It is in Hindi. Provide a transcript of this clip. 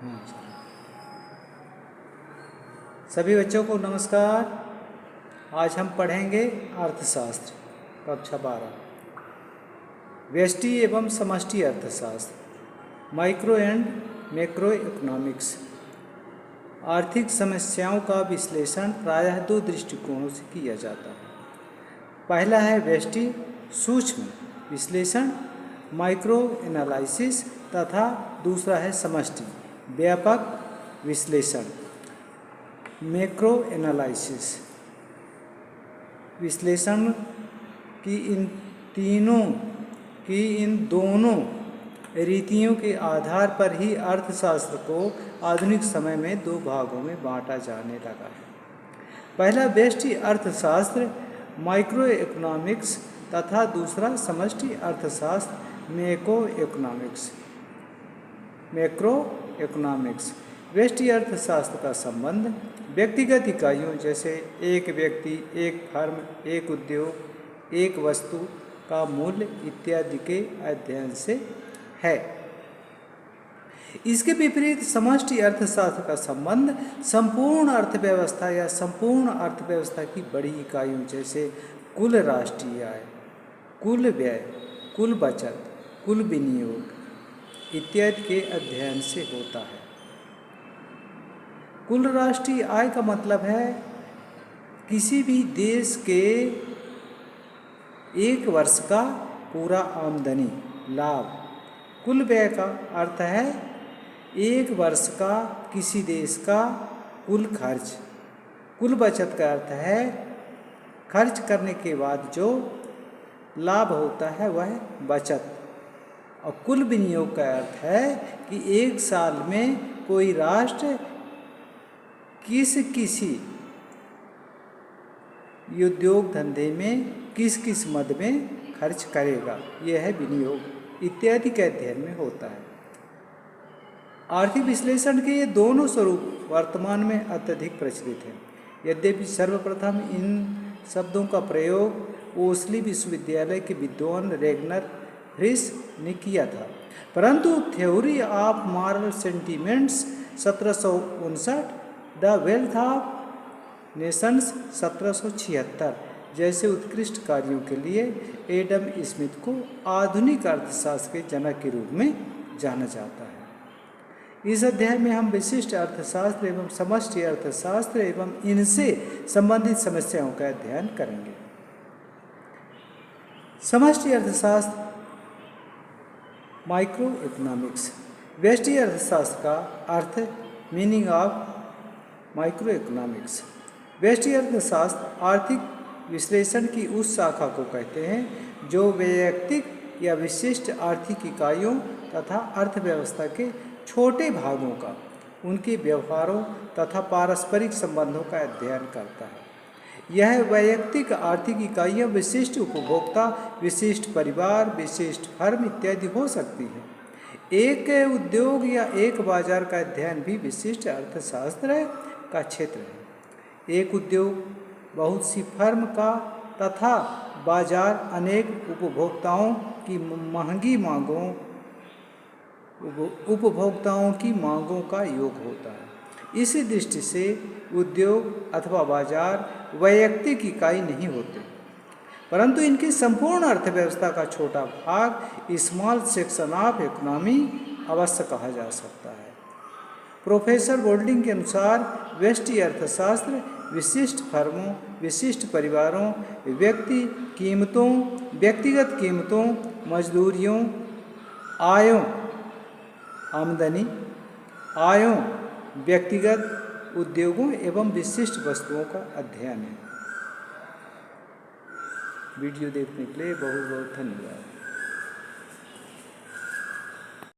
हाँ, सभी बच्चों को नमस्कार। आज हम पढ़ेंगे अर्थशास्त्र कक्षा 12, व्यष्टि एवं समष्टि अर्थशास्त्र, माइक्रो एंड मैक्रो इकोनॉमिक्स। आर्थिक समस्याओं का विश्लेषण प्रायः दो दृष्टिकोणों से किया जाता है। पहला है व्यष्टि सूक्ष्म विश्लेषण, माइक्रो एनालिसिस, तथा दूसरा है समष्टि व्यापक विश्लेषण, मैक्रो एनालिसिस। विश्लेषण की इन दोनों रीतियों के आधार पर ही अर्थशास्त्र को आधुनिक समय में दो भागों में बांटा जाने लगा है। पहला व्यष्टि अर्थशास्त्र माइक्रो इकोनॉमिक्स तथा दूसरा समष्टि अर्थशास्त्र मैक्रो इकोनॉमिक्स। व्यष्टि अर्थशास्त्र का संबंध व्यक्तिगत इकाइयों जैसे एक व्यक्ति, एक फर्म, एक उद्योग, एक वस्तु का मूल्य इत्यादि के अध्ययन से है। इसके विपरीत समष्टि अर्थशास्त्र का संबंध संपूर्ण अर्थव्यवस्था या संपूर्ण अर्थव्यवस्था की बड़ी इकाइयों जैसे कुल राष्ट्रीय आय, कुल व्यय, कुल बचत, कुल विनियोग इत्यादि के अध्ययन से होता है। कुल राष्ट्रीय आय का मतलब है किसी भी देश के एक वर्ष का पूरा आमदनी लाभ। कुल व्यय का अर्थ है एक वर्ष का किसी देश का कुल खर्च। कुल बचत का अर्थ है खर्च करने के बाद जो लाभ होता है वह बचत। और कुल विनियोग का अर्थ है कि एक साल में कोई राष्ट्र किसी उद्योग धंधे में किस मद में खर्च करेगा, यह है विनियोग इत्यादि के अध्ययन में होता है। आर्थिक विश्लेषण के ये दोनों स्वरूप वर्तमान में अत्यधिक प्रचलित हैं। यद्यपि सर्वप्रथम इन शब्दों का प्रयोग ओस्ली विश्वविद्यालय के विद्वान रेगनर फ्रिश ने किया था, परंतु theory of moral sentiments 1759, the wealth of Nations 1776 जैसे उत्कृष्ट कार्यों के लिए एडम स्मिथ को आधुनिक अर्थशास्त्र के जनक के रूप में जाना जाता है। इस अध्याय में हम विशिष्ट अर्थशास्त्र एवं समष्टि अर्थशास्त्र एवं इनसे संबंधित समस्याओं का अध्ययन करेंगे। समष्टि अर्थशास्त्र माइक्रो इकोनॉमिक्स। व्यष्टि अर्थशास्त्र का अर्थ मीनिंग ऑफ माइक्रो इकोनॉमिक्स। व्यष्टि अर्थशास्त्र आर्थिक विश्लेषण की उस शाखा को कहते हैं जो वैयक्तिक या विशिष्ट आर्थिक इकाइयों तथा अर्थव्यवस्था के छोटे भागों का, उनके व्यवहारों तथा पारस्परिक संबंधों का अध्ययन करता है। यह वैयक्तिक आर्थिक इकाइयाँ विशिष्ट उपभोक्ता, विशिष्ट परिवार, विशिष्ट फर्म इत्यादि हो सकती हैं। एक उद्योग या एक बाजार का अध्ययन भी विशिष्ट अर्थशास्त्र का क्षेत्र है। एक उद्योग बहुत सी फर्म का तथा बाजार अनेक उपभोक्ताओं की मांगों का योग होता है। इसी दृष्टि से उद्योग अथवा बाजार वैयक्तिक इकाई नहीं होते, परंतु इनकी संपूर्ण अर्थव्यवस्था का छोटा भाग स्मॉल सेक्शन ऑफ इकोनॉमी अवश्य कहा जा सकता है। प्रोफेसर बोल्डिंग के अनुसार व्यष्टि अर्थशास्त्र विशिष्ट फर्मों, विशिष्ट परिवारों, व्यक्तिगत कीमतों, मजदूरियों, आमदनी, व्यक्तिगत उद्योगों एवं विशिष्ट वस्तुओं का अध्ययन है। वीडियो देखने के लिए बहुत बहुत धन्यवाद।